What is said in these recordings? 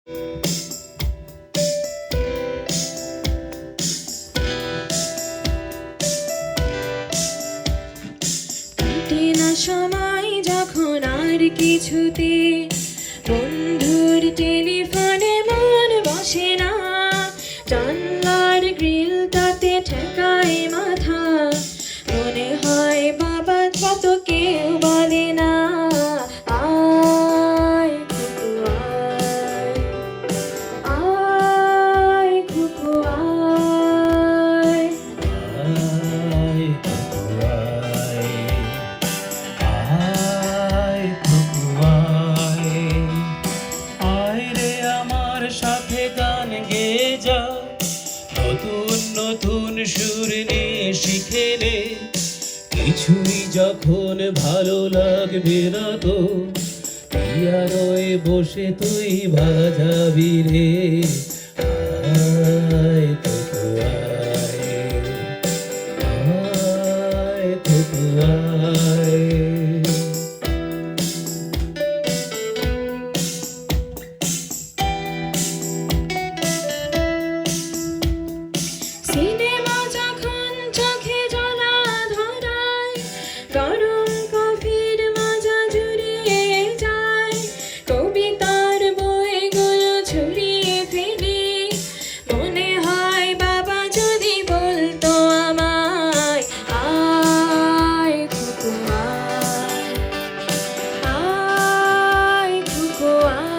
কাটে না সময় যখন আর কিছুতে, বন্ধুর টেলিফোনে মন বসে না, জানলার গ্রিল তাতে ঠেকায় মাথা, মনে হয় বাবা কত কেউ বলে না, আয় কুকু আয়, আয় কুকু আয়। আয় কুকু আয়, আয় কুকু আয়, আয় রে আমার সাথে গান গেয়ে যা, নতুন নতুন সুর নিয়ে শিখে নে, কিছুই যখন ভালো লাগবে না তো পিয়ানোয় বসে তুই বাজাবি রে, আয় কুকু আয়, আয় কুকু আয়। সিনেমা যখন চোখে জলা ধরায়, গরম কফির মজা জুড়িয়ে যায়, কবিতার বইগুলো ছড়িয়ে ফেলি, মনে হয় বাবা যদি বলতো আমায়, আয় কুকু আয়, আয় কুকু আয়।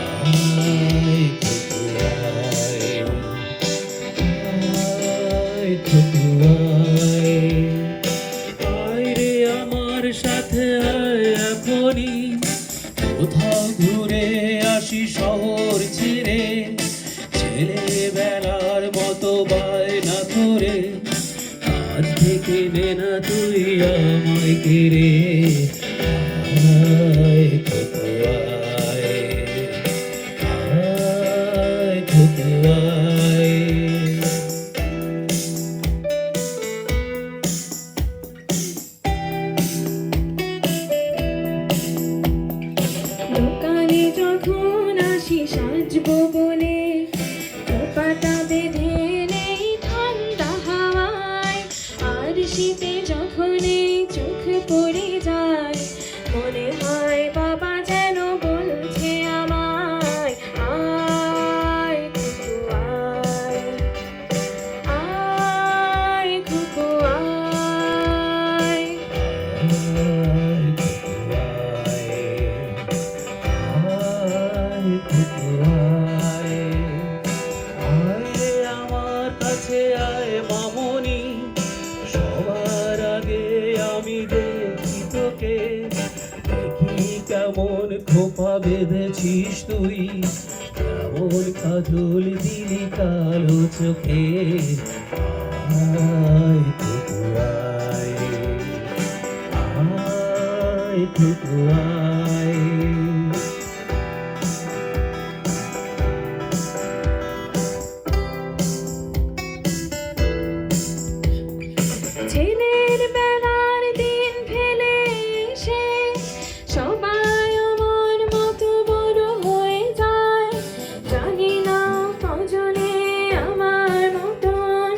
আয় কুকু আয়, আয় কুকু আয়, আয় রে আমার সাথে আয় এখনই, কোথাও ঘুরে আসি শহর ছেড়ে, ছেলেবেলার মতো বায়না করে, আজ থেকে নে না তুই আমায় কেড়ে, আয় কুকু আয়, আয় কুকু আয়। দোকানে যখন আসি সাজবো বলে, খোপাটা বেঁধে নেই ঠান্ডা হাওয়ায়, আর শীতে যখন এই চোখ পড়ে যায়, মনে হয় বাবা যেন বলছে আমায়, আয় কুকু আয়, আয় কুকু আয়। আয় কুকু আয়, আয় কুকু আয়, আয় রে আমার কাছে আয় মামনি, সবার আগে আমি দেখি তোকে, দেখি কেমন খোপা বেঁধেছিস তুই, কেমন কাজল দিলি কালো চোখে, আয় কুকু আয়, আয় কুকু আয়। ছেলের বেলার দিন ফেলে এসে সবাই আমার মতো বড় হয়ে যায়, জানি না কজনে আমার মতন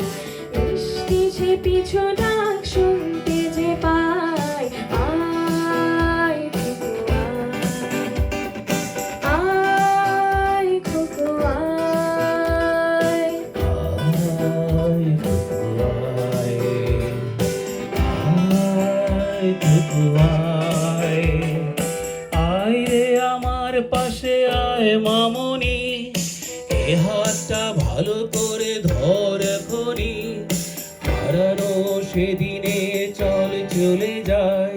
মিষ্টি সে পিছু ডাক শুনতে যে পায়, আয় কুকু আয়, আয় কুকু আয়। আয় কুকু আয়, আয় কুকু আয়, আয় রে আমার পাশে আয় মামনি, এ হাতটা ভালো করে ধর এখনি, হারানো সেদিনে চল চলে যাই,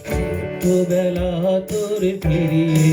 ছোট্টবেলা তোর ফিরিয়ে